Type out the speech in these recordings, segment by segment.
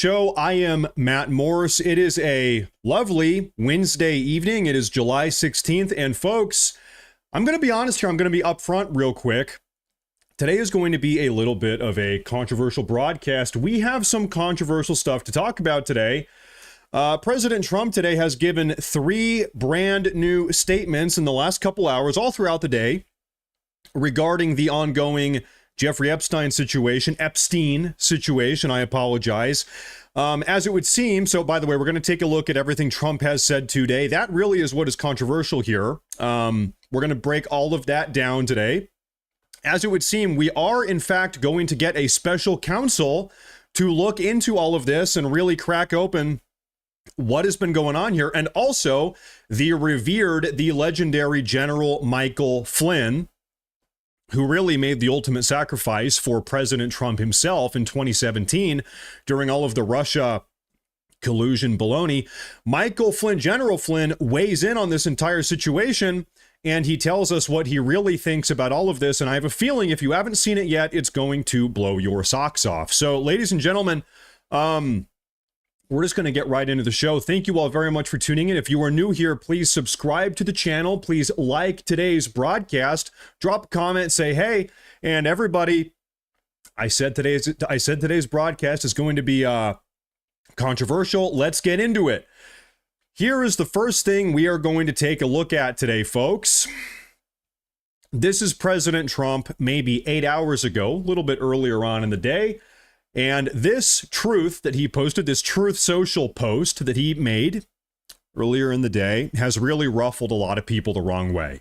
show. I am Matt Morse. It is a lovely Wednesday evening. It is July 16th. And folks, I'm going to be honest here. I'm going to be upfront real quick. Today is going to be a little bit of a controversial broadcast. We have some controversial stuff to talk about today. President Trump today has given 3 brand new statements in the last couple hours, all throughout the day, regarding the ongoing Jeffrey Epstein situation, I apologize. As it would seem, so by the way, we're going to take a look at everything Trump has said today. That really is what is controversial here. We're going to break all of that down today. As it would seem, we are in fact going to get a special counsel to look into all of this and really crack open what has been going on here. And also the legendary General Michael Flynn, who really made the ultimate sacrifice for President Trump himself in 2017 during all of the Russia collusion baloney. Michael Flynn, General Flynn, weighs in on this entire situation, and he tells us what he really thinks about all of this. And I have a feeling if you haven't seen it yet, it's going to blow your socks off. So, ladies and gentlemen, we're just going to get right into the show. Thank you all very much for tuning in. If you are new here, please subscribe to the channel. Please like today's broadcast. Drop a comment, say hey, and everybody. I said today's broadcast is going to be controversial. Let's get into it. Here is the first thing we are going to take a look at today, folks. This is President Trump maybe 8 hours ago, a little bit earlier on in the day. And this truth that he posted, this Truth Social post that he made earlier in the day, has really ruffled a lot of people the wrong way.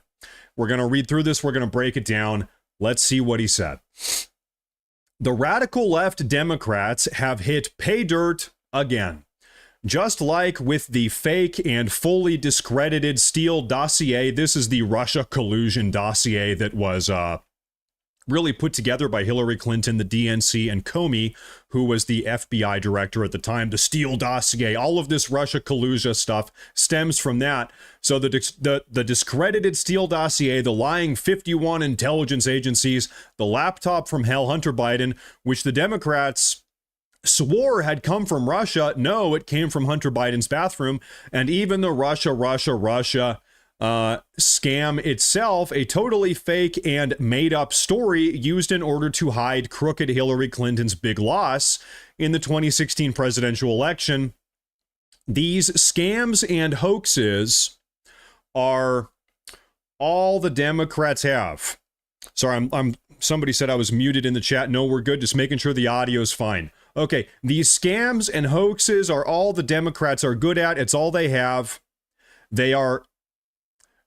We're going to read through this. We're going to break it down. Let's see what he said. The radical left Democrats have hit pay dirt again. Just like with the fake and fully discredited Steele dossier, this is the Russia collusion dossier that was really put together by Hillary Clinton, the DNC, and Comey, who was the FBI director at the time. The Steele dossier, all of this Russia collusion stuff stems from that. So the discredited Steele dossier, the lying 51 intelligence agencies, the laptop from hell, Hunter Biden, which the Democrats swore had come from Russia. No, it came from Hunter Biden's bathroom. And even the Russia scam itself, a totally fake and made up story used in order to hide crooked Hillary Clinton's big loss in the 2016 presidential election. These scams and hoaxes are all the Democrats have. Sorry, somebody said I was muted in the chat. No, we're good. Just making sure the audio is fine. Okay, these scams and hoaxes are all the Democrats are good at. It's all they have. They are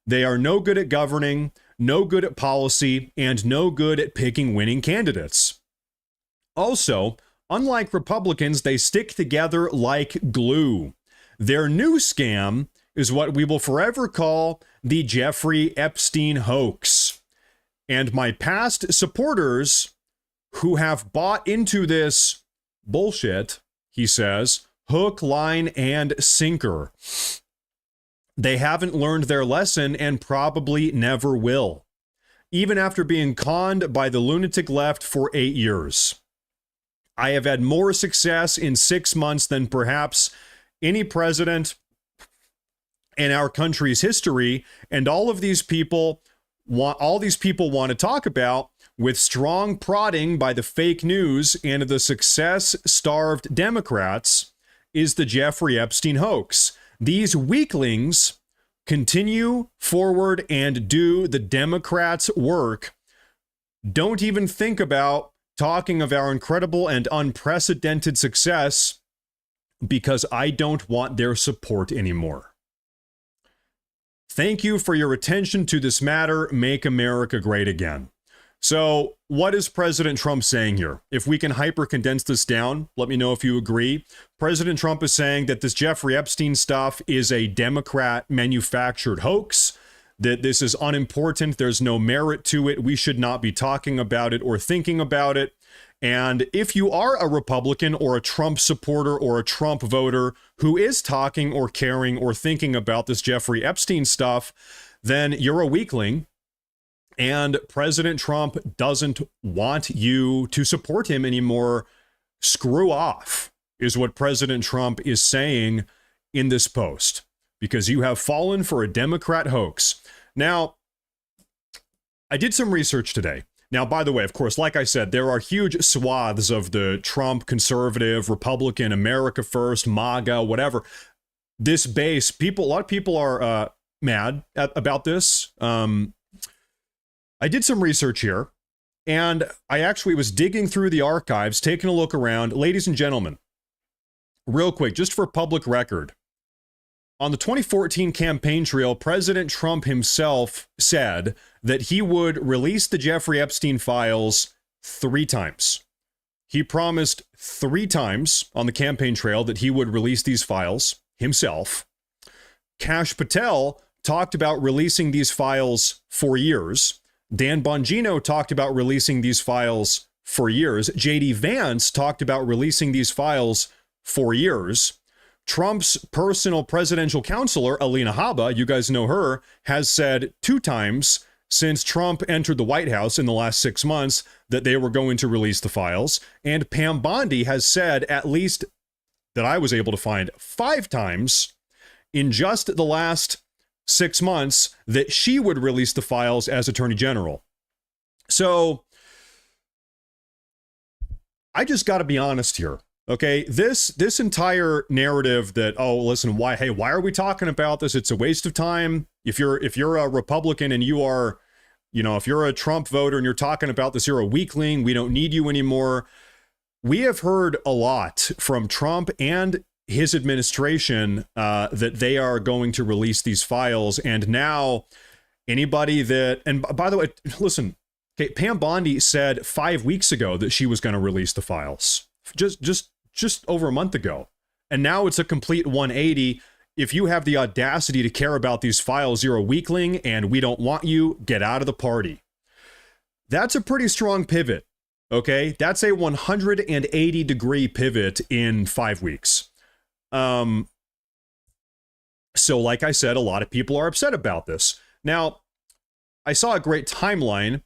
no good at governing, no good at policy, and no good at picking winning candidates. Also, unlike Republicans, they stick together like glue. Their new scam is what we will forever call the Jeffrey Epstein hoax. And my past supporters who have bought into this bullshit, he says, hook, line, and sinker. They haven't learned their lesson and probably never will, even after being conned by the lunatic left for 8 years. I have had more success in 6 months than perhaps any president in our country's history, and all these people want to talk about, with strong prodding by the fake news and the success-starved Democrats, is the Jeffrey Epstein hoax. These weaklings continue forward and do the Democrats' work. Don't even think about talking of our incredible and unprecedented success, because I don't want their support anymore. Thank you for your attention to this matter. Make America great again. So what is President Trump saying here? If we can hyper condense this down, let me know if you agree. President Trump is saying that this Jeffrey Epstein stuff is a Democrat manufactured hoax, that this is unimportant. There's no merit to it. We should not be talking about it or thinking about it. And if you are a Republican or a Trump supporter or a Trump voter who is talking or caring or thinking about this Jeffrey Epstein stuff, then you're a weakling. And President Trump doesn't want you to support him anymore. Screw off is what President Trump is saying in this post, because you have fallen for a Democrat hoax. Now, I did some research today. Now, by the way, of course, like I said, there are huge swaths of the Trump, conservative, Republican, America First, MAGA, whatever. This base, a lot of people are mad about this. I did some research here, and I actually was digging through the archives, taking a look around. Ladies and gentlemen, real quick, just for public record, on the 2014 campaign trail, President Trump himself said that he would release the Jeffrey Epstein files 3 times. He promised 3 times on the campaign trail that he would release these files himself. Kash Patel talked about releasing these files for years. Dan Bongino talked about releasing these files for years. J.D. Vance talked about releasing these files for years. Trump's personal presidential counselor, Alina Habba, you guys know her, has said 2 times since Trump entered the White House in the last 6 months that they were going to release the files. And Pam Bondi has said, at least that I was able to find, 5 times in just the last 6 months that she would release the files as Attorney General. So I just got to be honest here. Okay, this entire narrative that, oh, listen, why are we talking about this? It's a waste of time. If you're a Republican and you are, if you're a Trump voter and you're talking about this, you're a weakling. We don't need you anymore. We have heard a lot from Trump and his administration that they are going to release these files. And now anybody that, and by the way, listen, okay, Pam Bondi said 5 weeks ago that she was going to release the files. Just over a month ago. And now it's a complete 180. If you have the audacity to care about these files, you're a weakling and we don't want you. Get out of the party. That's a pretty strong pivot. Okay, that's a 180-degree pivot in 5 weeks. So like I said, a lot of people are upset about this. Now, I saw a great timeline.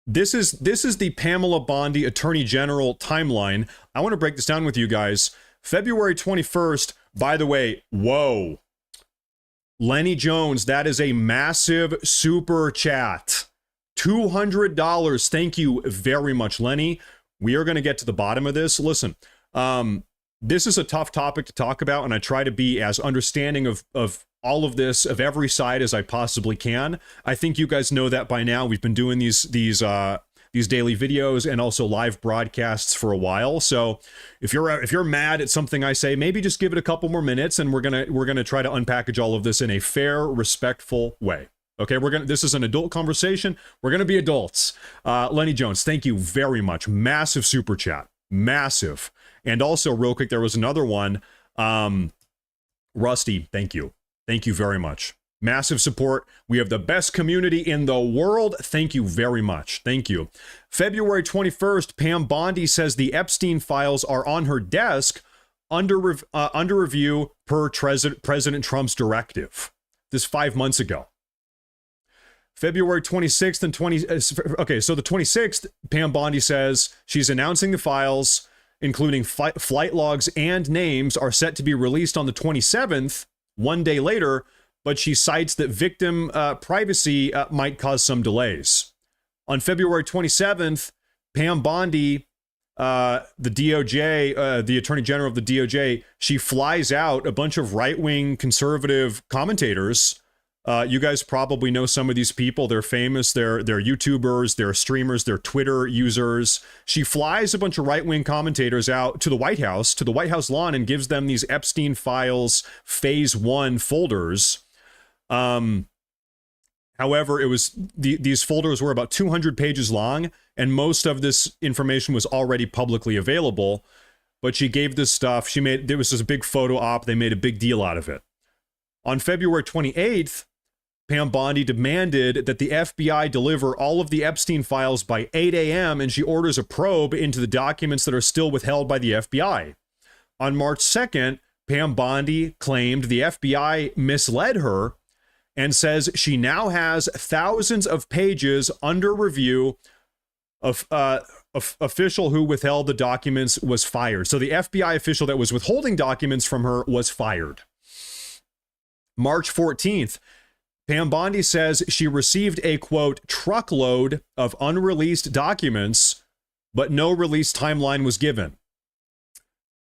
This is the Pamela Bondi Attorney General timeline. I want to break this down with you guys. February 21st, by the way, whoa. Lenny Jones, that is a massive super chat. $200. Thank you very much, Lenny. We are going to get to the bottom of this. Listen, this is a tough topic to talk about, and I try to be as understanding of all of this, of every side as I possibly can. I think you guys know that by now. We've been doing these daily videos and also live broadcasts for a while. So if you're mad at something I say, maybe just give it a couple more minutes, and we're gonna try to unpackage all of this in a fair, respectful way. Okay, this is an adult conversation. We're gonna be adults. Lenny Jones, thank you very much. Massive super chat, massive. And also, real quick, there was another one. Rusty, thank you. Thank you very much. Massive support. We have the best community in the world. Thank you very much. Thank you. February 21st, Pam Bondi says the Epstein files are on her desk under review per President Trump's directive. This 5 months ago. February 26th and okay, so the 26th, Pam Bondi says she's announcing the files, including flight logs and names, are set to be released on the 27th, 1 day later, but she cites that victim privacy might cause some delays. On February 27th, Pam Bondi, the DOJ, the Attorney General of the DOJ, she flies out a bunch of right-wing conservative commentators. You guys probably know some of these people. They're famous. They're YouTubers, they're streamers, they're Twitter users. She flies a bunch of right-wing commentators out to the White House lawn, and gives them these Epstein files phase 1 folders. However, these folders were about 200 pages long, and most of this information was already publicly available. But she gave this stuff. There was this big photo op. They made a big deal out of it. On February 28th, Pam Bondi demanded that the FBI deliver all of the Epstein files by 8 a.m., and she orders a probe into the documents that are still withheld by the FBI. On March 2nd, Pam Bondi claimed the FBI misled her and says she now has thousands of pages under review of official who withheld the documents was fired. So the FBI official that was withholding documents from her was fired. March 14th, Pam Bondi says she received a, quote, truckload of unreleased documents, but no release timeline was given.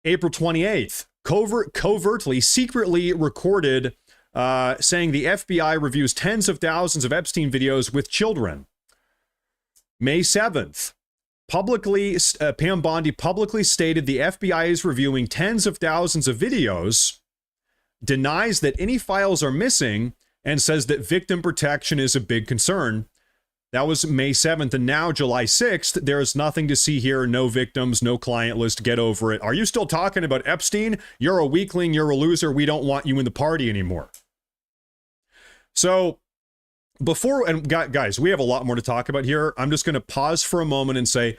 April 28th, covertly, secretly recorded saying the FBI reviews tens of thousands of Epstein videos with children. May 7th, publicly, Pam Bondi publicly stated the FBI is reviewing tens of thousands of videos, denies that any files are missing, and says that victim protection is a big concern. That was May 7th, and now July 6th, there is nothing to see here, no victims, no client list, get over it. Are you still talking about Epstein? You're a weakling, you're a loser, we don't want you in the party anymore. So, and guys, we have a lot more to talk about here. I'm just going to pause for a moment and say,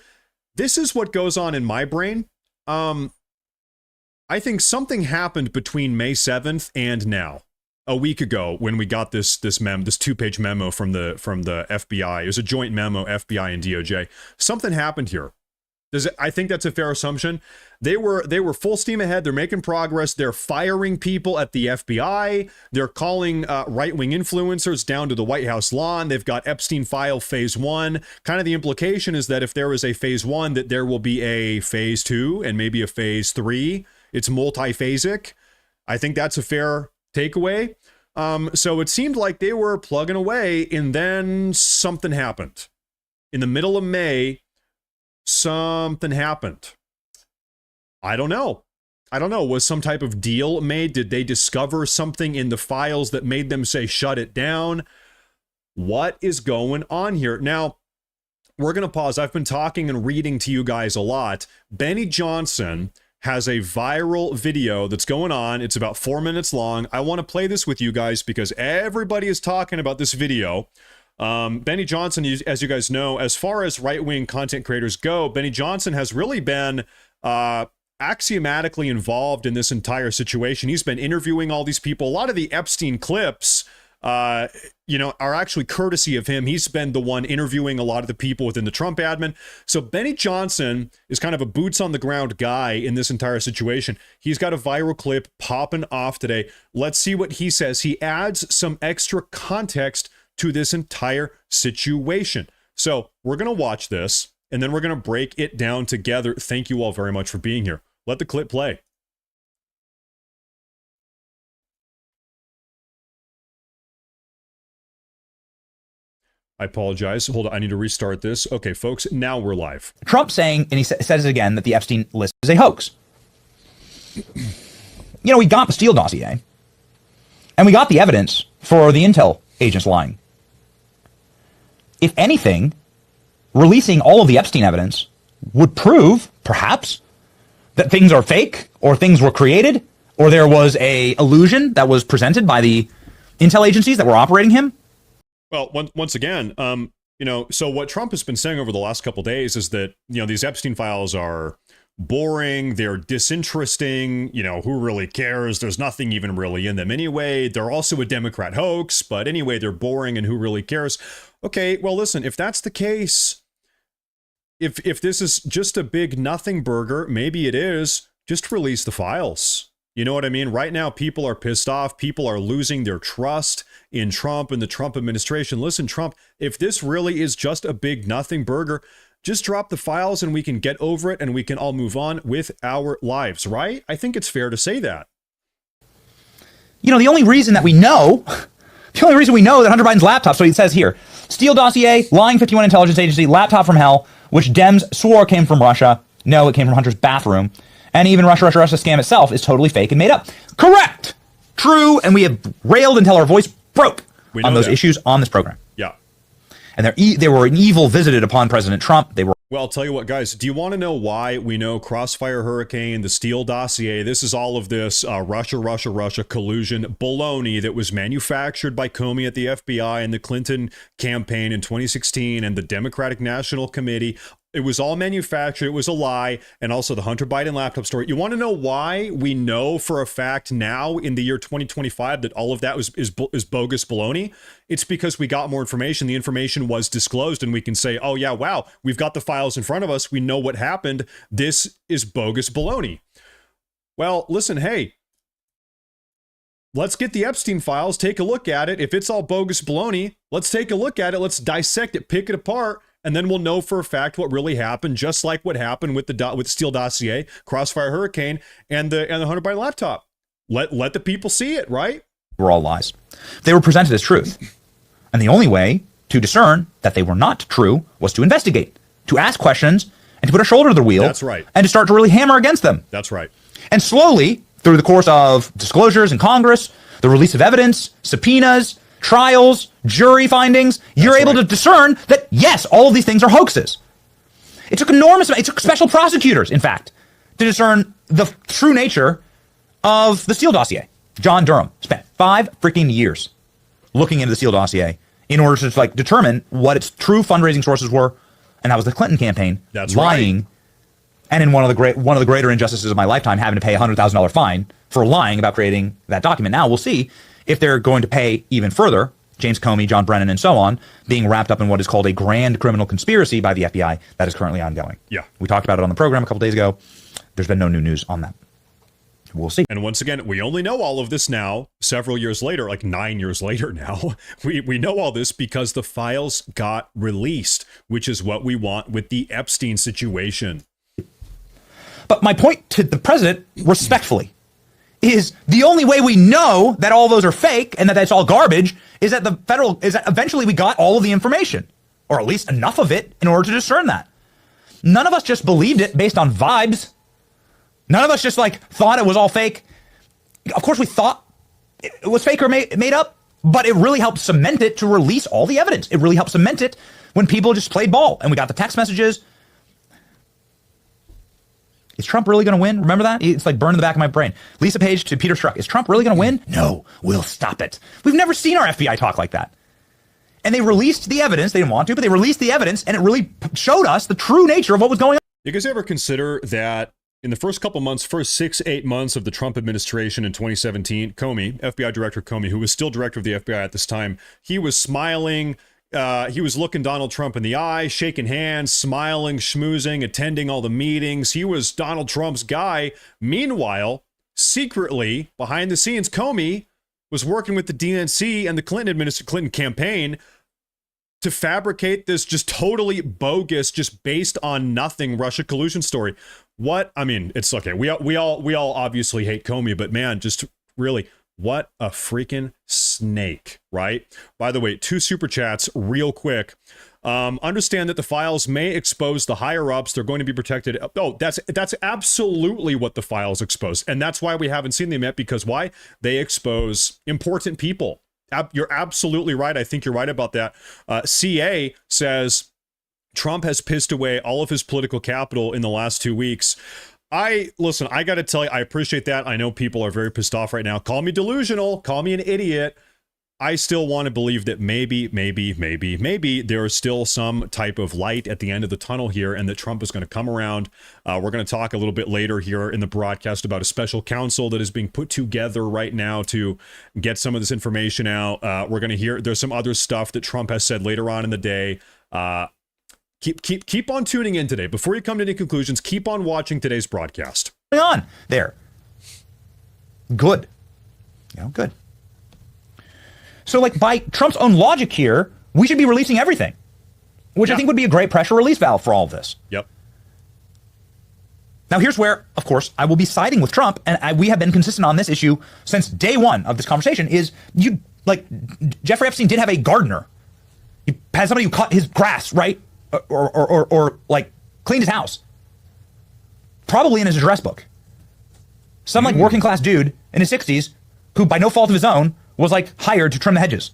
this is what goes on in my brain. I think something happened between May 7th and now. A week ago, when we got this 2-page memo from the FBI. It was a joint memo, FBI and DOJ. Something happened here. I think that's a fair assumption. They were full steam ahead. They're making progress. They're firing people at the FBI. They're calling right-wing influencers down to the White House lawn. They've got Epstein file phase 1. Kind of the implication is that if there is a phase 1, that there will be a phase 2 and maybe a phase 3. It's multiphasic. I think that's a fair takeaway. So it seemed like they were plugging away, and then something happened. In the middle of May, something happened. I don't know. Was some type of deal made? Did they discover something in the files that made them say, shut it down? What is going on here? Now, we're going to pause. I've been talking and reading to you guys a lot. Benny Johnson has a viral video that's going on. It's about 4 minutes long. I want to play this with you guys because everybody is talking about this video. Benny Johnson, as you guys know, as far as right-wing content creators go, Benny Johnson has really been axiomatically involved in this entire situation. He's been interviewing all these people. A lot of the Epstein clips, are actually courtesy of him. He's been the one interviewing a lot of the people within the Trump admin. So Benny Johnson is kind of a boots on the ground guy in this entire situation. He's got a viral clip popping off today. Let's see what he says. He adds some extra context to this entire situation. So we're going to watch this, and then we're going to break it down together. Thank you all very much for being here. Let the clip play. I apologize. Hold on. I need to restart this. Okay, folks, now we're live. Trump saying, and he says it again, that the Epstein list is a hoax. We got the Steele dossier, and we got the evidence for the intel agents lying. If anything, releasing all of the Epstein evidence would prove, perhaps, that things are fake, or things were created, or there was a illusion that was presented by the intel agencies that were operating him. Well, once again, so what Trump has been saying over the last couple of days is that, these Epstein files are boring, they're disinteresting, who really cares? There's nothing even really in them anyway. They're also a Democrat hoax, but anyway, they're boring and who really cares? Okay, well, listen, if that's the case, if this is just a big nothing burger, maybe it is, just release the files. You know what I mean? Right now, people are pissed off. People are losing their trust in Trump and the Trump administration. Listen, Trump, if this really is just a big nothing burger, just drop the files and we can get over it and we can all move on with our lives, right? I think it's fair to say that. The only reason we know that Hunter Biden's laptop, so it says here, Steele dossier, lying 51 intelligence agency, laptop from hell, which Dems swore came from Russia. No, it came from Hunter's bathroom. And even Russia scam itself is totally fake and made up. Correct. True. And we have railed until our voice broke on those issues on this program. Yeah. And they were an evil visited upon President Trump. They were. Well, I'll tell you what, guys, do you want to know why we know Crossfire Hurricane, the Steele dossier, this is all of this Russia collusion baloney that was manufactured by Comey at the FBI and the Clinton campaign in 2016 and the Democratic National Committee. It was all manufactured. It was a lie. And also the Hunter Biden laptop story. You want to know why we know for a fact now in the year 2025 that all of that is bogus baloney? It's because we got more information. The information was disclosed and we can say, oh yeah, wow, we've got the files in front of us. We know what happened. This is bogus baloney. Well, listen, hey, let's get the Epstein files, take a look at it. If it's all bogus baloney, let's take a look at it. Let's dissect it, pick it apart. And then we'll know for a fact what really happened, just like what happened with the Steele dossier, Crossfire Hurricane, and the Hunter Biden laptop. Let the people see it, right? Were all lies. They were presented as truth. And the only way to discern that they were not true was to investigate, to ask questions, and to put a shoulder to the wheel. That's right. And to start to really hammer against them. That's right. And slowly, through the course of disclosures in Congress, the release of evidence, subpoenas, trials, jury findings, you're able to discern that, yes, all of these things are hoaxes. It took it took special prosecutors, in fact, to discern the true nature of the Steele dossier. John Durham spent 5 freaking years looking into the Steele dossier in order to determine what its true fundraising sources were, and that was the Clinton campaign. That's lying. Right. And in one of the greater injustices of my lifetime, having to pay a $100,000 fine for lying about creating that document. Now we'll see if they're going to pay even further. James Comey, John Brennan, and so on, being wrapped up in what is called a grand criminal conspiracy by the FBI that is currently ongoing. Yeah. We talked about it on the program a couple days ago. There's been no new news on that. We'll see. And once again, we only know all of this now, several years later, like 9 years later now. We know all this because the files got released, which is what we want with the Epstein situation. But my point to the president, respectfully, is the only way we know that all those are fake and that that's all garbage is that eventually we got all of the information, or at least enough of it in order to discern that. None of us just believed it based on vibes. None of us just thought it was all fake. Of course we thought it was fake or made up, but it really helped cement it to release all the evidence. It really helped cement it when people just played ball and we got the text messages. Is Trump really going to win? Remember that? It's burned in the back of my brain. Lisa Page to Peter Strzok. Is Trump really going to win? No, we'll stop it. We've never seen our FBI talk like that. And they released the evidence. They didn't want to, but they released the evidence, and it really showed us the true nature of what was going on. You guys ever consider that in the first 6-8 months of the Trump administration in 2017, Comey, FBI Director Comey, who was still director of the FBI at this time, he was smiling. He was looking Donald Trump in the eye, shaking hands, smiling, schmoozing, attending all the meetings. He was Donald Trump's guy. Meanwhile, secretly, behind the scenes, Comey was working with the DNC and the Clinton campaign to fabricate this just totally bogus, just based on nothing Russia collusion story. It's okay. We all obviously hate Comey, but man, just really, what a freaking snake, right? By the way, 2 super chats real quick. Understand that the files may expose the higher ups. They're going to be protected. Oh, that's absolutely what the files expose. And that's why we haven't seen them yet, because why? They expose important people. You're absolutely right. I think you're right about that. CA says Trump has pissed away all of his political capital in the last 2 weeks. Listen, I got to tell you, I appreciate that. I know people are very pissed off right now. Call me delusional. Call me an idiot. I still want to believe that maybe there is still some type of light at the end of the tunnel here, and that Trump is going to come around. We're going to talk a little bit later here in the broadcast about a special counsel that is being put together right now to get some of this information out. We're going to hear there's some other stuff that Trump has said later on in the day. Keep on tuning in today. Before you come to any conclusions, keep on watching today's broadcast. On there. Good. Good. So by Trump's own logic here, we should be releasing everything, which I think would be a great pressure release valve for all of this. Yep. Now, here's where, of course, I will be siding with Trump, and we have been consistent on this issue since day one of this conversation, is Jeffrey Epstein did have a gardener. He had somebody who cut his grass, right? Or cleaned his house. Probably in his address book. Some working class dude in his 60s who, by no fault of his own, was hired to trim the hedges.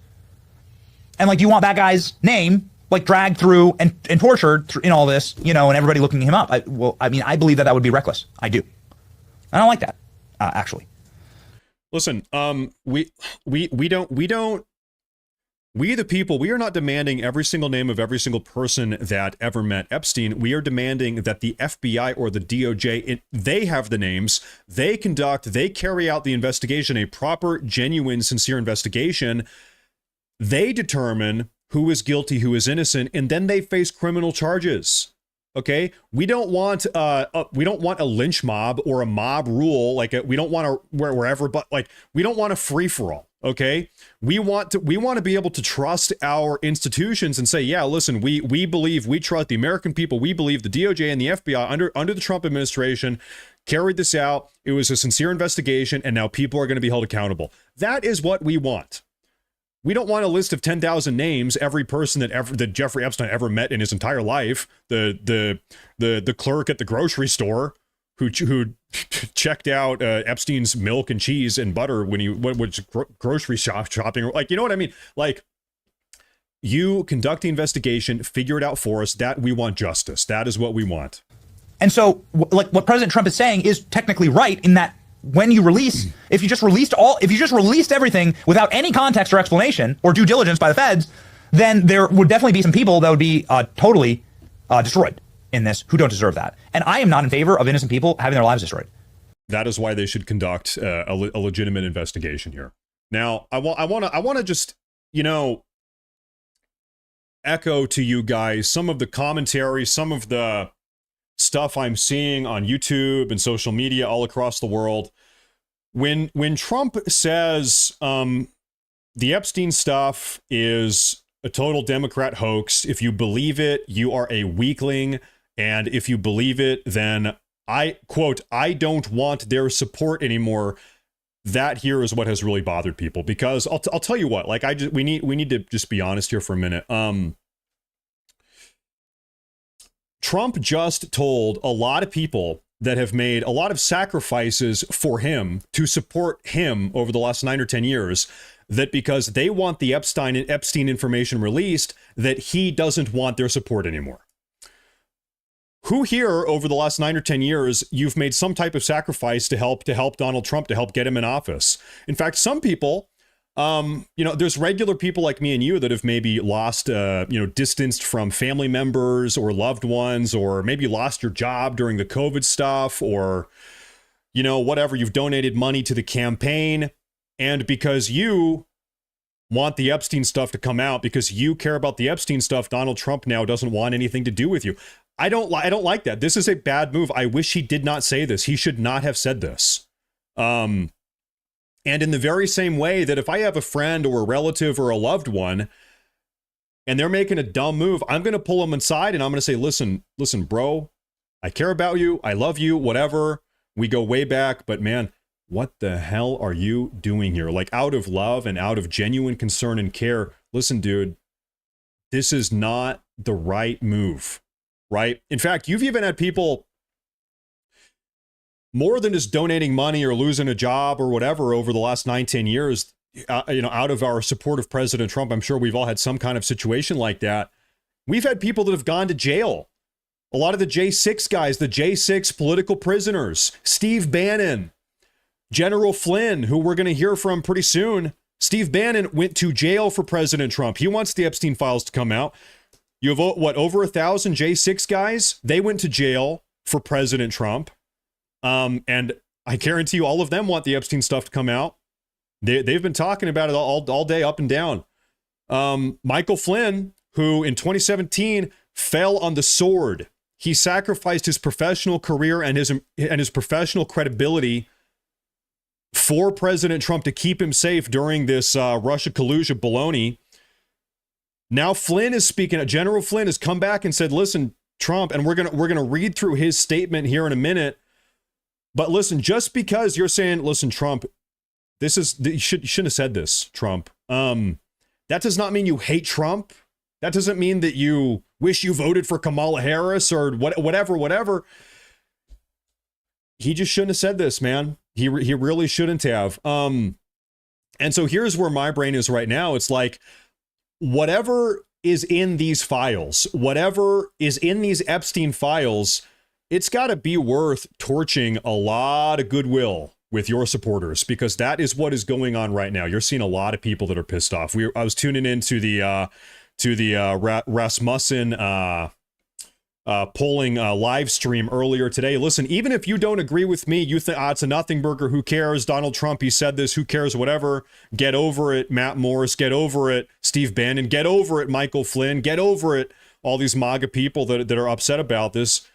And you want that guy's name dragged through and tortured in all this, and everybody looking him up. I believe that would be reckless. I do. I don't like that, actually. Listen, we don't We, the people, we are not demanding every single name of every single person that ever met Epstein. We are demanding that the FBI or the DOJ, they have the names, they carry out the investigation, a proper, genuine, sincere investigation. They determine who is guilty, who is innocent, and then they face criminal charges. Okay, we don't want a lynch mob or a mob rule, like we don't want to wherever, but like we don't want a free for all. Okay, we want to be able to trust our institutions and say, yeah, listen, we trust the American people. We believe the DOJ and the FBI under the Trump administration carried this out. It was a sincere investigation, and now people are going to be held accountable. That is what we want. We don't want a list of 10,000 names, every person that Jeffrey Epstein ever met in his entire life. The clerk at the grocery store who checked out Epstein's milk and cheese and butter when he was grocery shopping. Like, you know what I mean? Like, you conduct the investigation, figure it out for us. That we want justice. That is what we want. And so, like, what President Trump is saying is technically right in that when you release, if you just released everything without any context or explanation or due diligence by the feds, then there would definitely be some people that would be totally destroyed in this who don't deserve that. And I am not in favor of innocent people having their lives destroyed. That is why they should conduct a legitimate investigation here. Now, I want to just, echo to you guys some of the commentary, some of the stuff I'm seeing on YouTube and social media all across the world. When Trump says the Epstein stuff is a total Democrat hoax, if you believe it, you are a weakling. And if you believe it, then I don't want their support anymore. That here is what has really bothered people, because I'll tell you what, like we need to just be honest here for a minute. Trump just told a lot of people that have made a lot of sacrifices for him to support him over the last 9 or 10 years, that because they want the Epstein information released, that he doesn't want their support anymore. Who here over the last 9 or 10 years, you've made some type of sacrifice to help Donald Trump, to help get him in office? In fact, some people, there's regular people like me and you that have maybe lost, distanced from family members or loved ones, or maybe lost your job during the COVID stuff, or, whatever. You've donated money to the campaign, and because you want the Epstein stuff to come out, because you care about the Epstein stuff, Donald Trump now doesn't want anything to do with you. I don't like that. This is a bad move. I wish he did not say this. He should not have said this. And in the very same way that if I have a friend or a relative or a loved one and they're making a dumb move, I'm going to pull them inside and I'm going to say, listen, bro, I care about you. I love you, whatever. We go way back, but man, what the hell are you doing here? Like, out of love and out of genuine concern and care. Listen, dude, this is not the right move. Right? In fact, you've even had people, more than just donating money or losing a job or whatever over the last 9-10 years, out of our support of President Trump. I'm sure we've all had some kind of situation like that. We've had people that have gone to jail. A lot of the J6 guys, the J6 political prisoners, Steve Bannon, General Flynn, who we're going to hear from pretty soon. Steve Bannon went to jail for President Trump. He wants the Epstein files to come out. You have, over 1,000 J6 guys? They went to jail for President Trump. And I guarantee you all of them want the Epstein stuff to come out. They've been talking about it all day, up and down. Michael Flynn, who in 2017 fell on the sword. He sacrificed his professional career and his professional credibility for President Trump to keep him safe during this Russia collusion baloney. Now Flynn is speaking. General Flynn has come back and said, listen, Trump, and we're gonna read through his statement here in a minute. But listen, just because you're saying, listen, Trump, you shouldn't have said this, Trump. That does not mean you hate Trump. That doesn't mean that you wish you voted for Kamala Harris or whatever. He just shouldn't have said this, man. He really shouldn't have. And so here's where my brain is right now. It's like, whatever is in these files, whatever is in these Epstein files, it's got to be worth torching a lot of goodwill, with your supporters, because that is what is going on right now. You're seeing a lot of people that are pissed off. I was tuning into the Rasmussen polling live stream earlier today. Listen, even if you don't agree with me, you think it's a nothing burger, who cares? Donald Trump, he said this, who cares? Whatever. Get over it, Matt Morris. Get over it, Steve Bannon. Get over it, Michael Flynn. Get over it, all these MAGA people that are upset about this.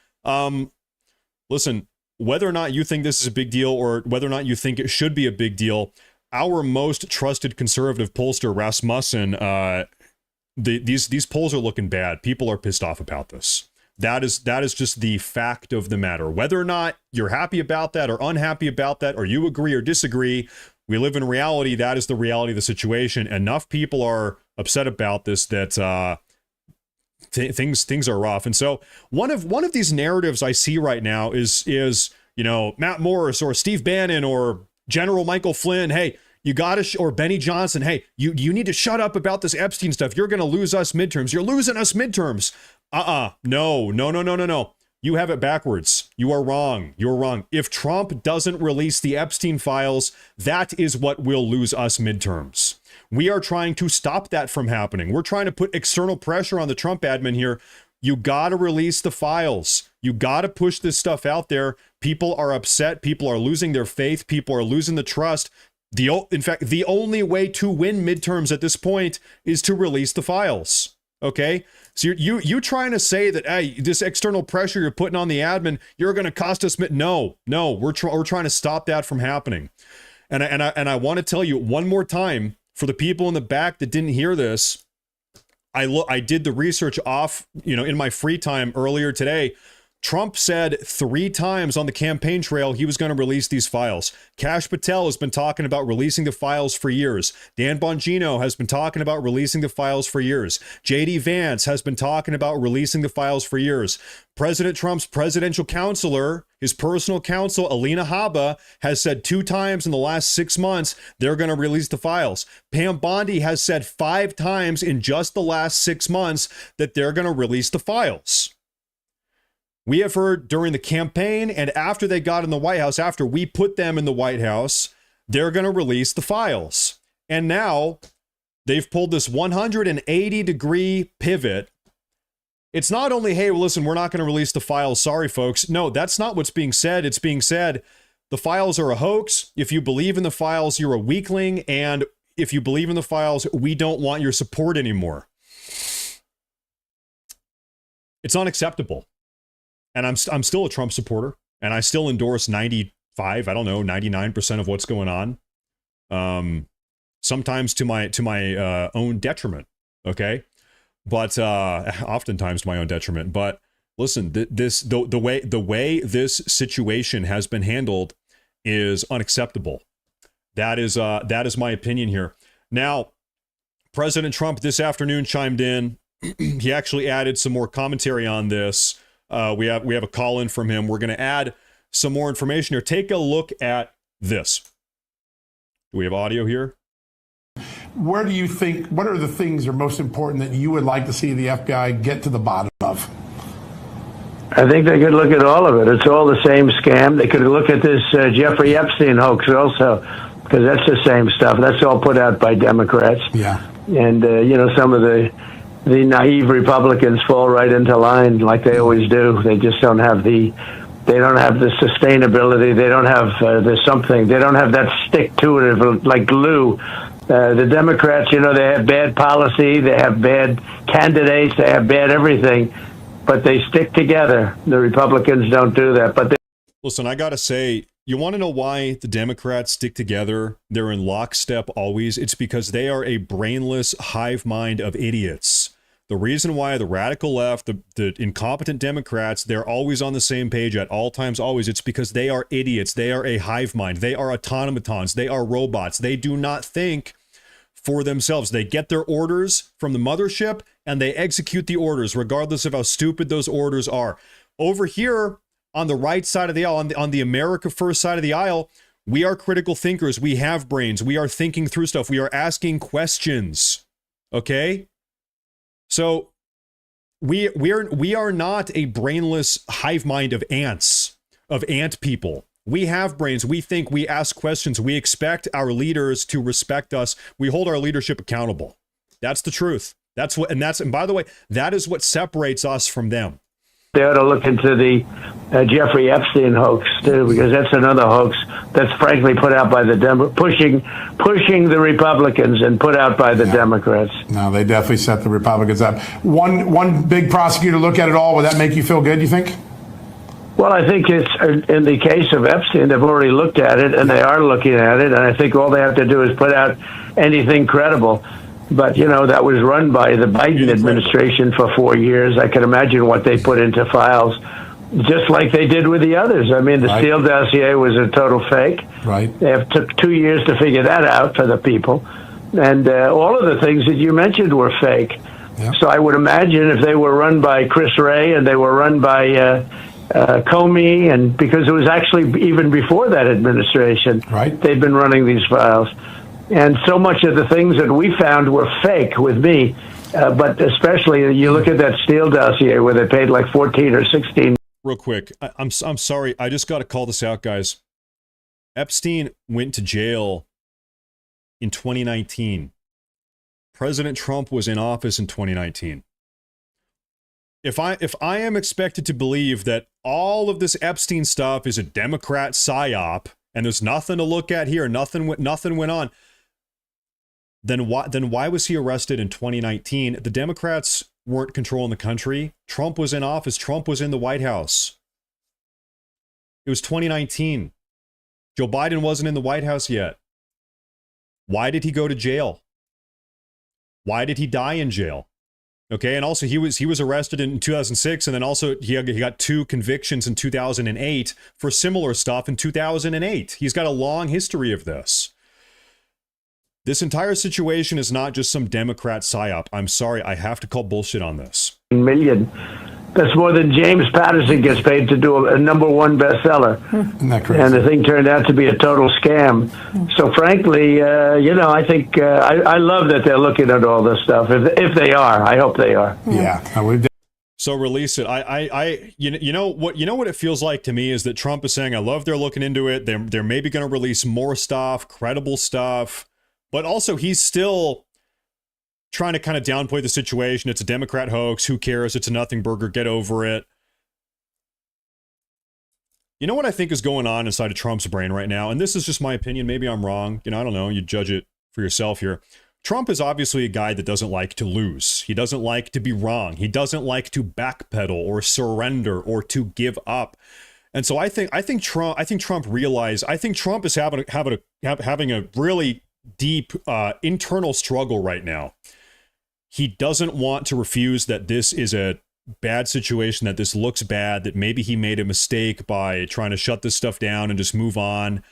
Listen, whether or not you think this is a big deal, or whether or not you think it should be a big deal, our most trusted conservative pollster, Rasmussen, these polls are looking bad. People are pissed off about this. That is just the fact of the matter. Whether or not you're happy about that or unhappy about that, or you agree or disagree, we live in reality. That is the reality of the situation. Enough people are upset about this that things are rough. And so one of these narratives I see right now is Matt Morris or Steve Bannon or General Michael Flynn. Hey, you got to, or Benny Johnson. Hey, you need to shut up about this Epstein stuff. You're going to lose us midterms. You're losing us midterms. No. You have it backwards. You are wrong. You're wrong. If Trump doesn't release the Epstein files, that is what will lose us midterms. We are trying to stop that from happening. We're trying to put external pressure on the Trump admin here. You got to release the files. You got to push this stuff out there. People are upset. People are losing their faith. People are losing the trust. In fact, the only way to win midterms at this point is to release the files. Okay? So you trying to say that, hey, this external pressure you're putting on the admin, you're going to cost us no, we're trying to stop that from happening. And I want to tell you one more time, for the people in the back that didn't hear this, I did the research in my free time earlier today. Trump said 3 times on the campaign trail he was going to release these files. Kash Patel has been talking about releasing the files for years. Dan Bongino has been talking about releasing the files for years. J.D. Vance has been talking about releasing the files for years. President Trump's presidential counselor, his personal counsel, Alina Habba, has said 2 times in the last 6 months they're going to release the files. Pam Bondi has said 5 times in just the last 6 months that they're going to release the files. We have heard during the campaign and after they got in the White House, after we put them in the White House, they're going to release the files. And now they've pulled this 180-degree pivot. It's not only, hey, well, listen, we're not going to release the files. Sorry, folks. No, that's not what's being said. It's being said the files are a hoax. If you believe in the files, you're a weakling. And if you believe in the files, we don't want your support anymore. It's unacceptable. And I'm still a Trump supporter, and I still endorse 99% of what's going on. Sometimes to my own detriment, okay? But oftentimes to my own detriment. But listen, the way this situation has been handled is unacceptable. That is my opinion here. Now, President Trump this afternoon chimed in. He actually added some more commentary on this. We have a call in from him. We're going to add some more information here. Take a look at this. Do we have audio here? What are the things that are most important that you would like to see the FBI get to the bottom of? I think they could look at all of it. It's all the same scam. They could look at this Jeffrey Epstein hoax also, because that's the same stuff. That's all put out by Democrats. Yeah. And, some of the naive Republicans fall right into line like they always do. They just don't have the sustainability. They don't have they don't have that stick to it like glue. The Democrats, they have bad policy. They have bad candidates. They have bad everything, but they stick together. The Republicans don't do that. Listen, I got to say, you want to know why the Democrats stick together? They're in lockstep always. It's because they are a brainless hive mind of idiots. The reason why the radical left, the incompetent Democrats, they're always on the same page at all times, always. It's because they are idiots. They are a hive mind. They are automatons. They are robots. They do not think for themselves. They get their orders from the mothership and they execute the orders, regardless of how stupid those orders are. Over here on the right side of the aisle, on the America First side of the aisle, we are critical thinkers. We have brains. We are thinking through stuff. We are asking questions. Okay? So we are not a brainless hive mind of ants, of ant people. We have brains. We think, we ask questions. We expect our leaders to respect us. We hold our leadership accountable. That's the truth. And by the way, that is what separates us from them. They ought to look into the Jeffrey Epstein hoax too, because that's another hoax that's frankly put out by the pushing the Republicans and put out by the Democrats. No, they definitely set the Republicans up. One big prosecutor look at it all. Would that make you feel good, you think? Well, I think it's in the case of Epstein, they've already looked at it, and they are looking at it, and I think all they have to do is put out anything credible. But, that was run by the Biden administration for 4 years. I can imagine what they put into files, just like they did with the others. I mean, the Steele dossier was a total fake. Right. It took 2 years to figure that out for the people. And all of the things that you mentioned were fake. Yeah. So I would imagine if they were run by Chris Wray and they were run by Comey, and because it was actually even before that administration, they've been running these files. And so much of the things that we found were fake with me, but especially you look at that Steele dossier where they paid like 14 or 16. Real quick, I'm sorry, I just got to call this out, guys. Epstein went to jail in 2019. President Trump was in office in 2019. If I am expected to believe that all of this Epstein stuff is a Democrat psyop and there's nothing to look at here, nothing went on, then why was he arrested in 2019? The Democrats weren't controlling the country. Trump was in office. Trump was in the White House. It was 2019. Joe Biden wasn't in the White House yet. Why did he go to jail? Why did he die in jail? Okay, and also he was arrested in 2006, and then also he got 2 convictions in 2008 for similar stuff in 2008. He's got a long history of this. This entire situation is not just some Democrat psyop. I'm sorry, I have to call bullshit on this. Million. That's more than James Patterson gets paid to do a #1 bestseller. Isn't that crazy? And the thing turned out to be a total scam. So frankly, I think I love that they're looking at all this stuff. If they are, I hope they are. Yeah. So release it. You know what it feels like to me is that Trump is saying, I love they're looking into it. They're maybe going to release more stuff, credible stuff. But also, he's still trying to kind of downplay the situation. It's a Democrat hoax. Who cares? It's a nothing burger. Get over it. You know what I think is going on inside of Trump's brain right now? And this is just my opinion. Maybe I'm wrong. I don't know. You judge it for yourself here. Trump is obviously a guy that doesn't like to lose. He doesn't like to be wrong. He doesn't like to backpedal or surrender or to give up. And so I think Trump is having a really deep internal struggle right now. He doesn't want to refuse that this is a bad situation, that this looks bad, that maybe he made a mistake by trying to shut this stuff down and just move on.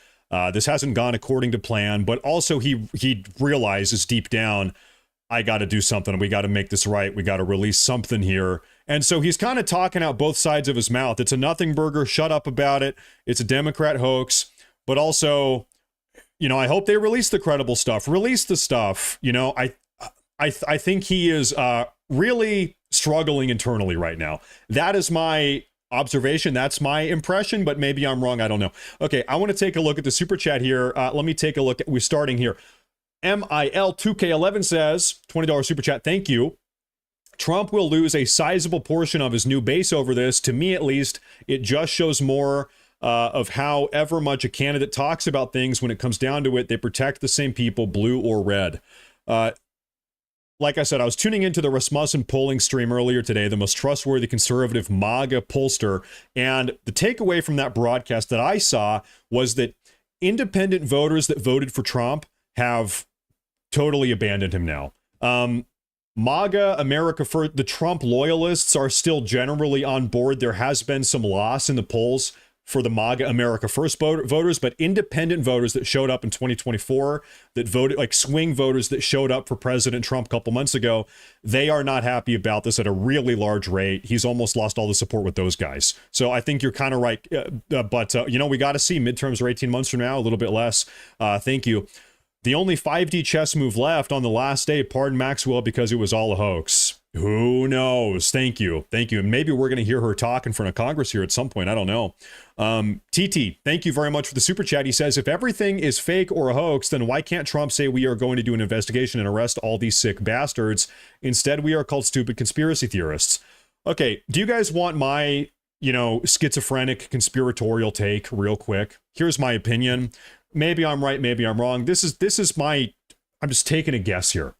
This hasn't gone according to plan, but also he realizes deep down, I got to do something. We got to make this right. We got to release something here. And so he's kind of talking out both sides of his mouth. It's a nothing burger. Shut up about it. It's a Democrat hoax, but also, I hope they release the credible stuff. Release the stuff. I think he is really struggling internally right now. That is my observation. That's my impression, but maybe I'm wrong. I don't know. Okay, I want to take a look at the super chat here. Let me take a look. We're starting here. MIL2K11 says, $20 super chat. Thank you. Trump will lose a sizable portion of his new base over this. To me, at least, it just shows more of however much a candidate talks about things. When it comes down to it, they protect the same people, blue or red. Like I said, I was tuning into the Rasmussen polling stream earlier today, the most trustworthy conservative MAGA pollster, and the takeaway from that broadcast that I saw was that independent voters that voted for Trump have totally abandoned him now. MAGA, America First, the Trump loyalists are still generally on board. There has been some loss in the polls for the MAGA America First voters, but independent voters that showed up in 2024, that voted, like swing voters that showed up for President Trump a couple months ago, they are not happy about this at a really large rate. He's almost lost all the support with those guys. So I think you're kind of right. But we got to see. Midterms are 18 months from now, a little bit less. Thank you. The only 5D chess move left on the last day, pardon Maxwell, because it was all a hoax. Who knows? Thank you. Thank you. And maybe we're going to hear her talk in front of Congress here at some point. I don't know. TT, thank you very much for the super chat. He says, if everything is fake or a hoax, then why can't Trump say we are going to do an investigation and arrest all these sick bastards? Instead, we are called stupid conspiracy theorists. Okay, do you guys want my, schizophrenic conspiratorial take real quick? Here's my opinion. Maybe I'm right, maybe I'm wrong. This is my, I'm just taking a guess here.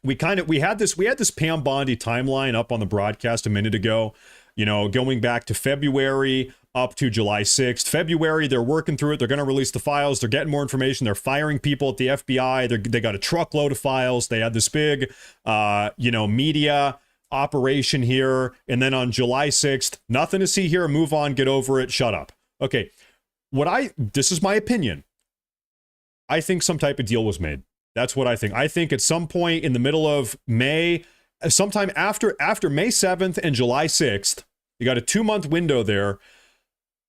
We had this Pam Bondi timeline up on the broadcast a minute ago, going back to February up to July 6th. February, they're working through it. They're going to release the files. They're getting more information. They're firing people at the FBI. They got a truckload of files. They had this big, media operation here. And then on July 6th, nothing to see here. Move on, get over it. Shut up. Okay. This is my opinion. I think some type of deal was made. That's what I think. I think at some point in the middle of May, sometime after May 7th and July 6th, you got a 2-month window there.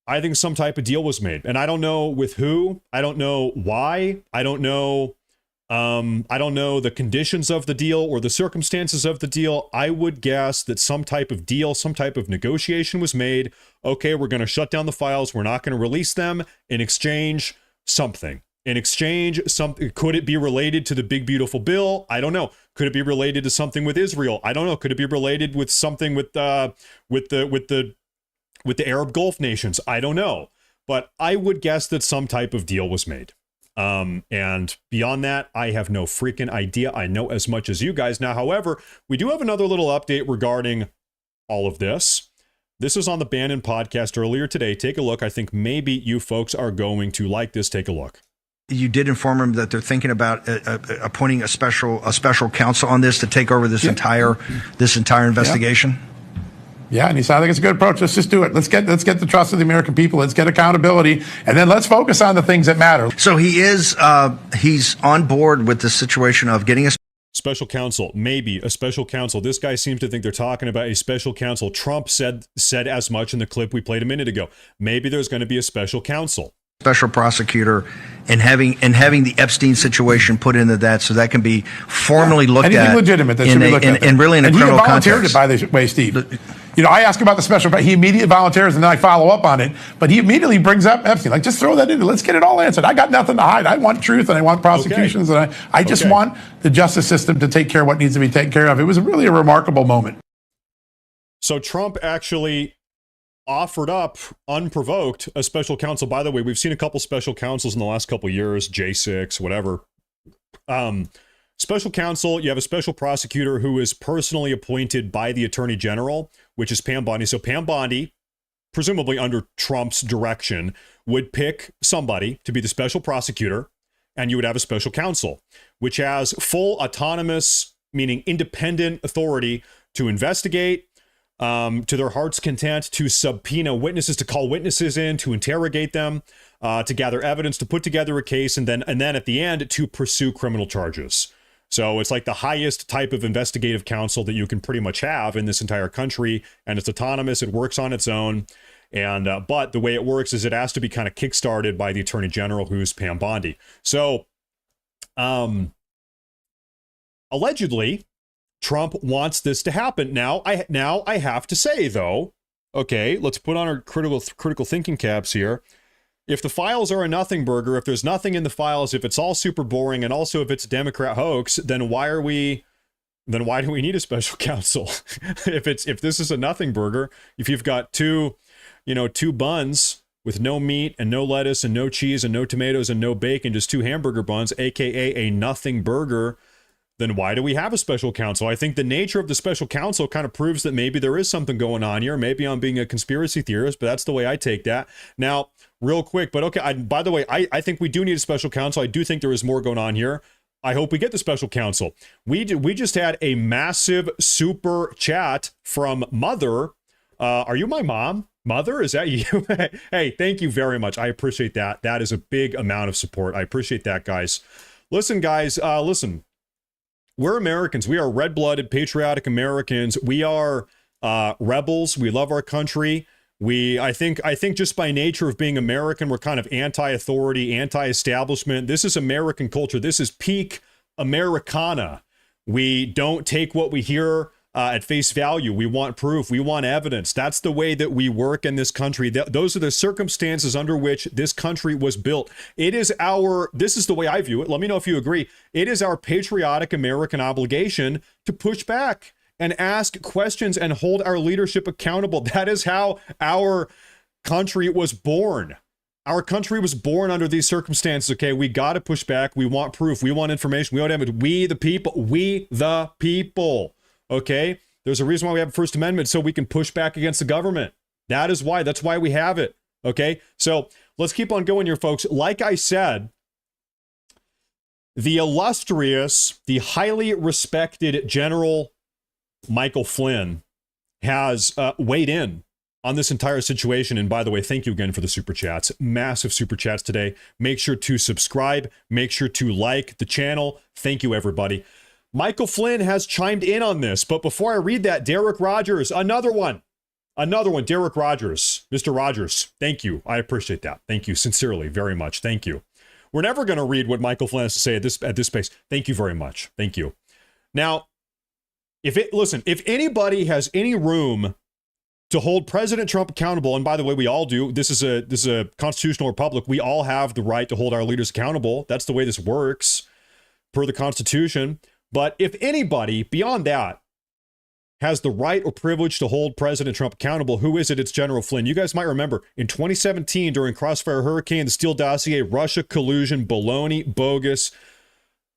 I think some type of deal was made. And I don't know with who. I don't know why. I don't know the conditions of the deal or the circumstances of the deal. I would guess that some type of deal, some type of negotiation was made. Okay, we're going to shut down the files. We're not going to release them. In exchange, something. Could it be related to the big beautiful bill? I don't know. Could it be related to something with Israel? I don't know. Could it be related with something with the Arab Gulf nations? I don't know. But I would guess that some type of deal was made. And beyond that, I have no freaking idea. I know as much as you guys now. However, we do have another little update regarding all of this. This is on the Bannon podcast earlier today. Take a look. I think maybe you folks are going to like this. Take a look. You did inform him that they're thinking about appointing a special counsel on this to take over this entire investigation. Yeah, and he said, I think it's a good approach. Let's just do it. Let's get the trust of the American people. Let's get accountability, and then let's focus on the things that matter. So he's on board with the situation of getting a special counsel, maybe a special counsel. This guy seems to think they're talking about a special counsel. Trump said as much in the clip we played a minute ago. Maybe there's going to be a special counsel. Special prosecutor and having the Epstein situation put into that so that can be formally looked anything at. Anything legitimate that should be looked at. And really in a criminal context. He volunteered it, by the way, Steve. I ask about the special, but he immediately volunteers and then I follow up on it. But he immediately brings up Epstein. Like, just throw that in. Let's get it all answered. I got nothing to hide. I want truth and I want prosecutions. Okay. And I just want the justice system to take care of what needs to be taken care of. It was really a remarkable moment. So Trump actually offered up, unprovoked, a special counsel. By the way, we've seen a couple special counsels in the last couple of years, J6, whatever. Special counsel, you have a special prosecutor who is personally appointed by the Attorney General, which is Pam Bondi. So Pam Bondi, presumably under Trump's direction, would pick somebody to be the special prosecutor, and you would have a special counsel, which has full autonomous, meaning independent authority to investigate, to their heart's content, to subpoena witnesses, to call witnesses in, to interrogate them, to gather evidence, to put together a case, and then at the end to pursue criminal charges. So it's like the highest type of investigative counsel that you can pretty much have in this entire country, and it's autonomous. It works on its own, and but the way it works is it has to be kind of kickstarted by the Attorney General, who's Pam Bondi. So, allegedly, Trump wants this to happen. Now I have to say, though, okay, let's put on our critical thinking caps here. If the files are a nothing burger, if there's nothing in the files, if it's all super boring, and also if it's a Democrat hoax, then why do we need a special counsel? if this is a nothing burger, if you've got two buns with no meat and no lettuce and no cheese and no tomatoes and no bacon, just 2 hamburger buns, aka a nothing burger, then why do we have a special counsel? I think the nature of the special counsel kind of proves that maybe there is something going on here. Maybe I'm being a conspiracy theorist, but that's the way I take that. Now, real quick, but okay, by the way, I think we do need a special counsel. I do think there is more going on here. I hope we get the special counsel. We just had a massive super chat from Mother. Are you my mom? Mother, is that you? Hey, thank you very much. I appreciate that. That is a big amount of support. I appreciate that, guys. Listen, guys, listen. We're Americans. We are red-blooded, patriotic Americans. We are rebels. We love our country. I think just by nature of being American, we're kind of anti-authority, anti-establishment. This is American culture. This is peak Americana. We don't take what we hear at face value. We want proof. We want evidence. That's the way that we work in this country. Those are the circumstances under which this country was built. This is the way I view it. Let me know if you agree. It is our patriotic American obligation to push back and ask questions and hold our leadership accountable. That is how our country was born. Our country was born under these circumstances, okay? We got to push back. We want proof. We want information. We want evidence. We the people, okay? There's a reason why we have a First Amendment, so we can push back against the government. That's why we have it, okay? So let's keep on going here, folks. Like I said, the illustrious, the highly respected General Michael Flynn has weighed in on this entire situation. And by the way, thank you again for the super chats. Massive super chats today. Make sure to subscribe. Make sure to like the channel. Thank you, everybody. Michael Flynn has chimed in on this. But before I read that, Derek Rogers, another one, Derek Rogers, Mr. Rogers. Thank you. I appreciate that. Thank you sincerely, very much. Thank you. We're never going to read what Michael Flynn has to say at this pace. Thank you very much. Thank you. Now, if anybody has any room to hold President Trump accountable, and by the way, we all do. This is a constitutional republic. We all have the right to hold our leaders accountable. That's the way this works per the Constitution. But if anybody beyond that has the right or privilege to hold President Trump accountable, who is it? It's General Flynn. You guys might remember in 2017 during Crossfire Hurricane, the Steele dossier, Russia collusion, baloney, bogus.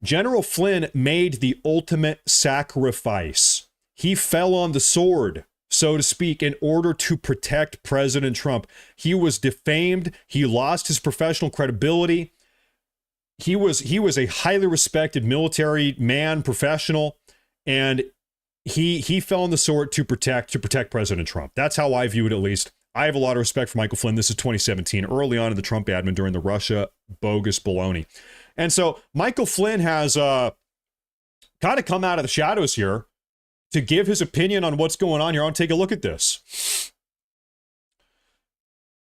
General Flynn made the ultimate sacrifice. He fell on the sword, so to speak, in order to protect President Trump. He was defamed. He lost his professional credibility. He was a highly respected military man, professional, and he fell on the sword to protect President Trump. That's how I view it, at least. I have a lot of respect for Michael Flynn. This is 2017, early on in the Trump admin during the Russia bogus baloney. And so Michael Flynn has kind of come out of the shadows here to give his opinion on what's going on here. I want to take a look at this.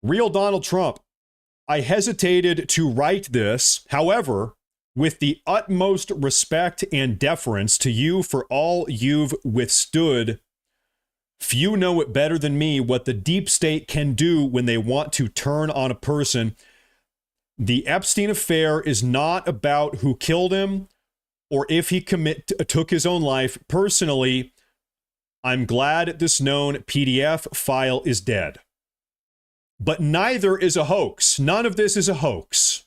Real Donald Trump. I hesitated to write this. However, with the utmost respect and deference to you for all you've withstood, few know it better than me what the deep state can do when they want to turn on a person. The Epstein affair is not about who killed him or if he took his own life. Personally, I'm glad this known PDF file is dead. But neither is a hoax. None of this is a hoax.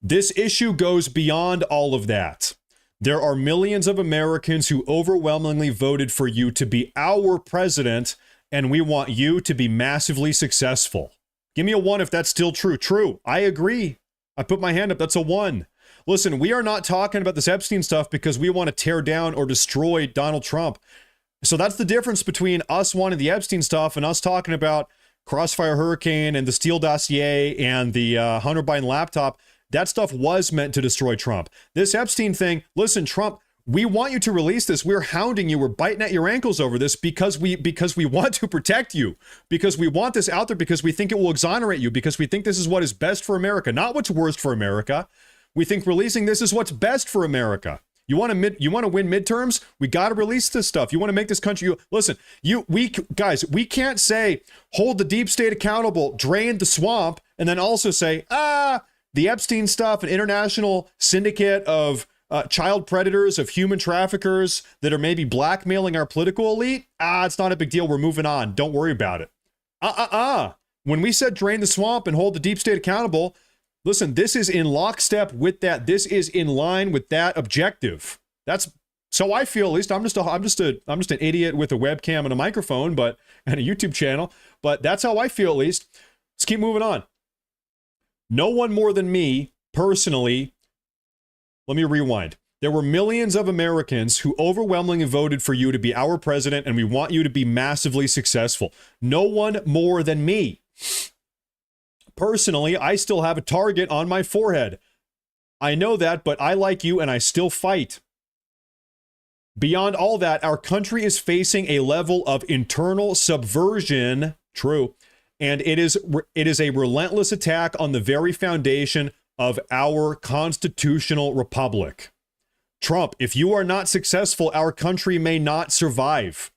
This issue goes beyond all of that. There are millions of Americans who overwhelmingly voted for you to be our president, and we want you to be massively successful. Give me a 1 if that's still true. True. I agree. I put my hand up. That's a 1. Listen, we are not talking about this Epstein stuff because we want to tear down or destroy Donald Trump. So that's the difference between us wanting the Epstein stuff and us talking about Crossfire Hurricane and the Steele dossier and the Hunter Biden laptop. That stuff was meant to destroy Trump. This Epstein thing, listen, Trump, we want you to release this. We're hounding you. We're biting at your ankles over this because we want to protect you, because we want this out there, because we think it will exonerate you, because we think this is what is best for America, not what's worst for America. We think releasing this is what's best for America. You want to win midterms? We got to release this stuff. You want to make this country. We can't say hold the deep state accountable, drain the swamp, and then also say the Epstein stuff, an international syndicate of child predators, of human traffickers that are maybe blackmailing our political elite. It's not a big deal. We're moving on. Don't worry about it. When we said drain the swamp and hold the deep state accountable, listen, this is in lockstep with that. This is in line with that objective. That's so I feel. At least I'm just an idiot with a webcam and a microphone, and a YouTube channel. But that's how I feel. At least. Let's keep moving on. No one more than me personally. Let me rewind. There were millions of Americans who overwhelmingly voted for you to be our president, and we want you to be massively successful. No one more than me. Personally, I still have a target on my forehead. I know that, but I like you and I still fight. Beyond all that, our country is facing a level of internal subversion, true, and it is a relentless attack on the very foundation of our constitutional republic. Trump, if you are not successful, our country may not survive.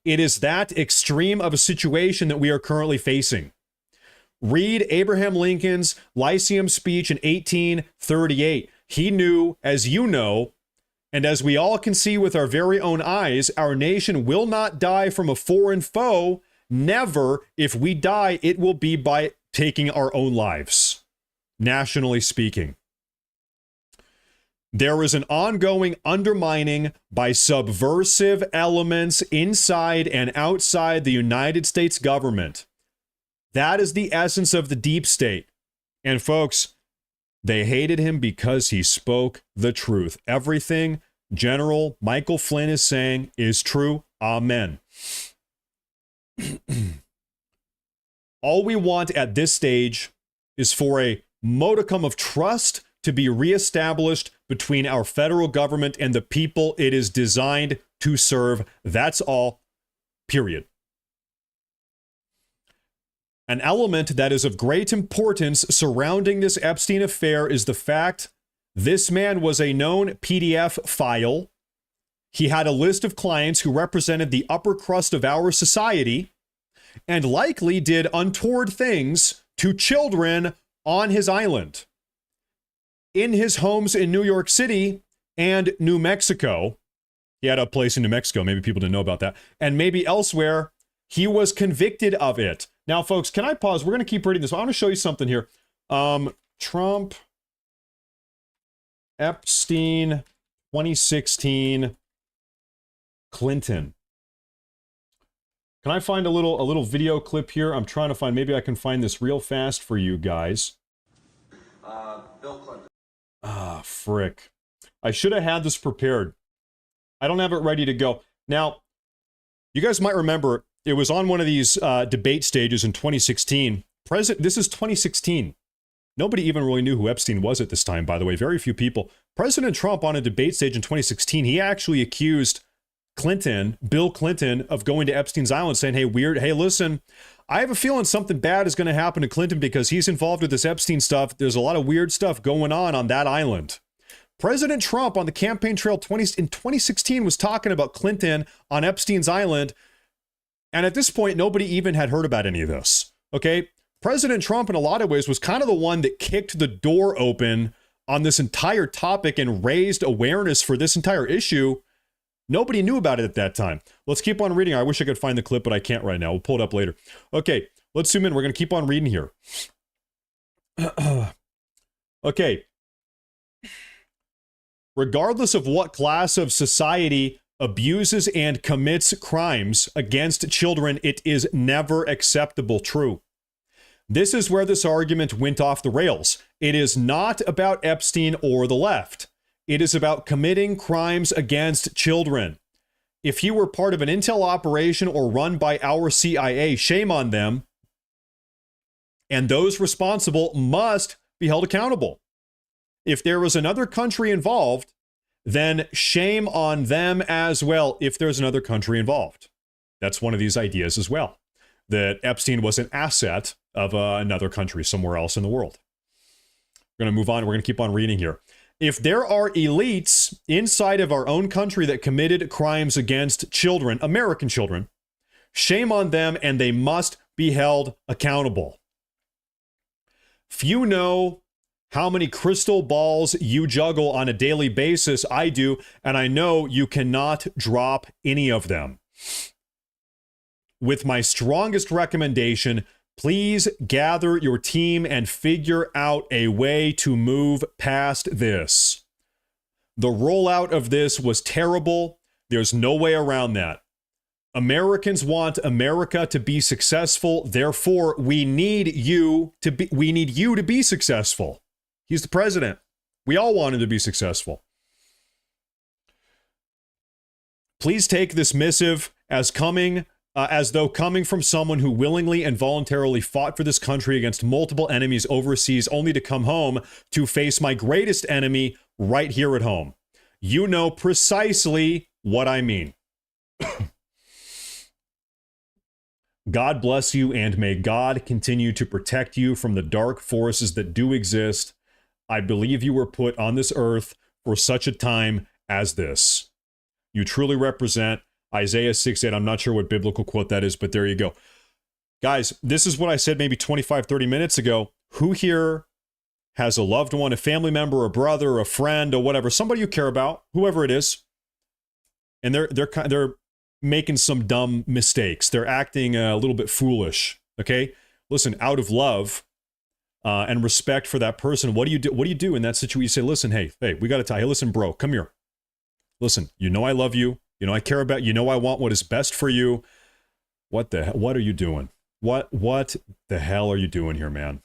It is that extreme of a situation that we are currently facing. Read Abraham Lincoln's Lyceum speech in 1838. He knew, as you know, and as we all can see with our very own eyes, our nation will not die from a foreign foe. Never. If we die, it will be by taking our own lives, nationally speaking. There is an ongoing undermining by subversive elements inside and outside the United States government. That is the essence of the deep state. And folks, they hated him because he spoke the truth. Everything General Michael Flynn is saying is true. Amen. All we want at this stage is for a modicum of trust to be reestablished between our federal government and the people it is designed to serve. That's all. Period. An element that is of great importance surrounding this Epstein affair is the fact this man was a known PDF file. He had a list of clients who represented the upper crust of our society and likely did untoward things to children on his island. In his homes in New York City and New Mexico, he had a place in New Mexico, maybe people didn't know about that, and maybe elsewhere, he was convicted of it. Now, folks, can I pause? We're going to keep reading this. I want to show you something here. Trump, Epstein, 2016, Clinton. Can I find a little video clip here? I'm trying to find, maybe I can find this real fast for you guys. Bill Clinton. Ah, frick. I should have had this prepared. I don't have it ready to go. Now, you guys might remember, it was on one of these debate stages in 2016. This is 2016. Nobody even really knew who Epstein was at this time, by the way. Very few people. President Trump, on a debate stage in 2016, he actually accused Clinton, Bill Clinton, of going to Epstein's island, saying, hey, listen, I have a feeling something bad is going to happen to Clinton because he's involved with this Epstein stuff. There's a lot of weird stuff going on that island. President Trump on the campaign trail in 2016 was talking about Clinton on Epstein's island. And at this point, nobody even had heard about any of this. Okay. President Trump, in a lot of ways, was kind of the one that kicked the door open on this entire topic and raised awareness for this entire issue. Nobody knew about it at that time. Let's keep on reading. I wish I could find the clip, but I can't right now. We'll pull it up later. Okay, let's zoom in. We're going to keep on reading here. Okay. Regardless of what class of society abuses and commits crimes against children, it is never acceptable. True. This is where this argument went off the rails. It is not about Epstein or the left. It is about committing crimes against children. If he were part of an intel operation or run by our CIA, shame on them. And those responsible must be held accountable. If there was another country involved, then shame on them as well if there's another country involved. That's one of these ideas as well, that Epstein was an asset of another country somewhere else in the world. We're going to move on. We're going to keep on reading here. If there are elites inside of our own country that committed crimes against children, American children, shame on them and they must be held accountable. Few know how many crystal balls you juggle on a daily basis. I do, and I know you cannot drop any of them. With my strongest recommendation, please gather your team and figure out a way to move past this. The rollout of this was terrible. There's no way around that. Americans want America to be successful. Therefore, we need you to be successful. He's the president. We all want him to be successful. Please take this missive as though coming from someone who willingly and voluntarily fought for this country against multiple enemies overseas, only to come home to face my greatest enemy right here at home. You know precisely what I mean. God bless you, and may God continue to protect you from the dark forces that do exist. I believe you were put on this earth for such a time as this. You truly represent Isaiah 6:8. I'm not sure what biblical quote that is, but there you go. Guys, this is what I said maybe 25, 30 minutes ago. Who here has a loved one, a family member, a brother, a friend, or whatever, somebody you care about, whoever it is, and they're making some dumb mistakes. They're acting a little bit foolish, okay? Listen, out of love and respect for that person, what do you do? What do you do in that situation? You say, listen, hey, we got to tell you, listen, bro, come here. Listen, you know I love you. You know I care about you. You know I want what is best for you. What are you doing? What the hell are you doing here, man?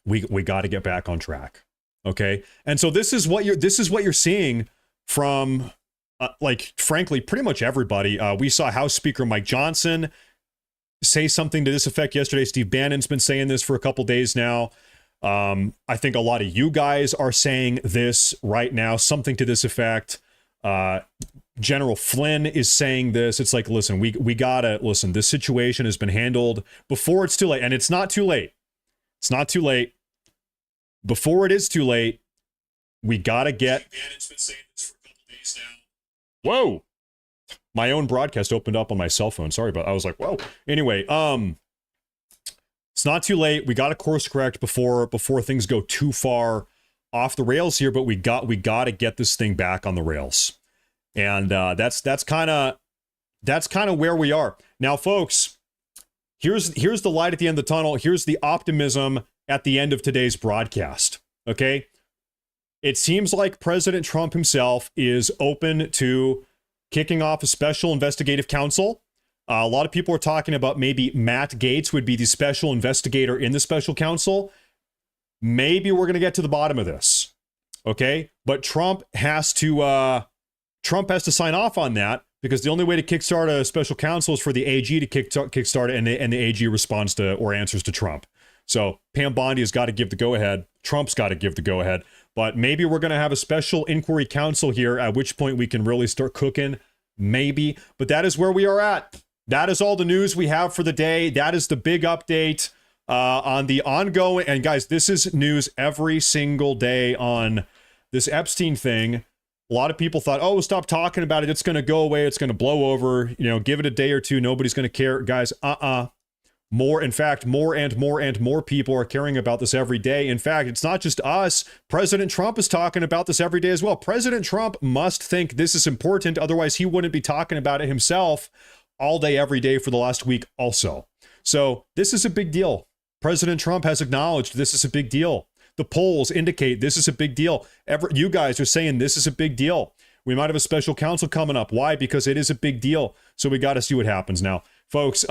We got to get back on track, okay? And so this is what you're seeing from, like, frankly, pretty much everybody. We saw House Speaker Mike Johnson say something to this effect yesterday. Steve Bannon's been saying this for a couple days now. I think a lot of you guys are saying this right now, something to this effect. General Flynn is saying this. It's like, listen, we gotta listen. This situation has been handled before it's too late, and it's not too late. It's not too late. Before it is too late, we gotta get. Bannon's been saying this for a couple days now. Whoa, my own broadcast opened up on my cell phone. Sorry, but I was like, whoa. Anyway, it's not too late. We got to course correct before things go too far off the rails here. But we got to get this thing back on the rails. And that's kind of where we are now, folks. Here's the light at the end of the tunnel. Here's the optimism at the end of today's broadcast. Okay, it seems like President Trump himself is open to kicking off a special investigative counsel. A lot of people are talking about maybe Matt Gaetz would be the special investigator in the special counsel. Maybe we're going to get to the bottom of this. Okay, but Trump has to sign off on that, because the only way to kickstart a special counsel is for the AG to kickstart it, and the AG responds to or answers to Trump. So Pam Bondi has got to give the go-ahead. Trump's got to give the go-ahead. But maybe we're going to have a special inquiry council here, at which point we can really start cooking. Maybe. But that is where we are at. That is all the news we have for the day. That is the big update on the ongoing. And guys, this is news every single day on this Epstein thing. A lot of people thought, oh, stop talking about it. It's going to go away. It's going to blow over. You know, give it a day or two. Nobody's going to care. Guys, more and more people are caring about this every day. In fact, it's not just us. President Trump is talking about this every day as well. President Trump must think this is important. Otherwise, he wouldn't be talking about it himself all day, every day for the last week also. So this is a big deal. President Trump has acknowledged this is a big deal. The polls indicate this is a big deal. You guys are saying this is a big deal. We might have a special counsel coming up. Why? Because it is a big deal. So we got to see what happens now. Folks,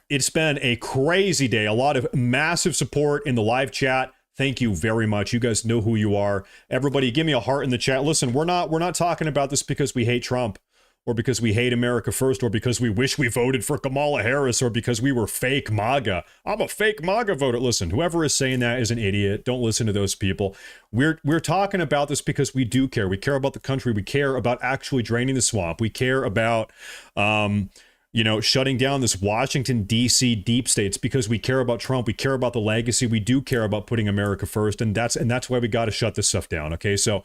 it's been a crazy day. A lot of massive support in the live chat. Thank you very much. You guys know who you are. Everybody, give me a heart in the chat. Listen, we're not talking about this because we hate Trump, or because we hate America first, or because we wish we voted for Kamala Harris, or because we were fake MAGA. I'm a fake MAGA voter. Listen, whoever is saying that is an idiot. Don't listen to those people. We're talking about this because we do care. We care about the country. We care about actually draining the swamp. We care about, shutting down this Washington, D.C. deep states, because we care about Trump. We care about the legacy. We do care about putting America first. And that's why we got to shut this stuff down. Okay, so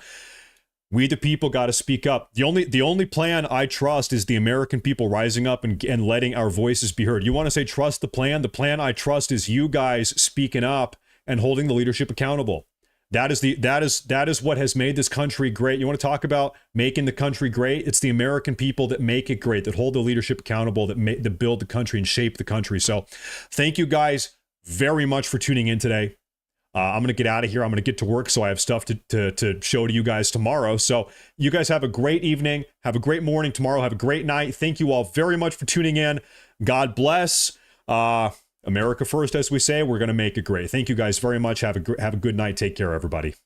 we the people got to speak up. The only plan I trust is the American people rising up and letting our voices be heard. You want to say trust the plan? The plan I trust is you guys speaking up and holding the leadership accountable. That is what has made this country great. You want to talk about making the country great? It's the American people that make it great, that hold the leadership accountable, that build the country and shape the country. So thank you guys very much for tuning in today. I'm going to get out of here. I'm going to get to work, so I have stuff to show to you guys tomorrow. So you guys have a great evening. Have a great morning tomorrow. Have a great night. Thank you all very much for tuning in. God bless. America first, as we say. We're going to make it great. Thank you guys very much. Have a good night. Take care, everybody.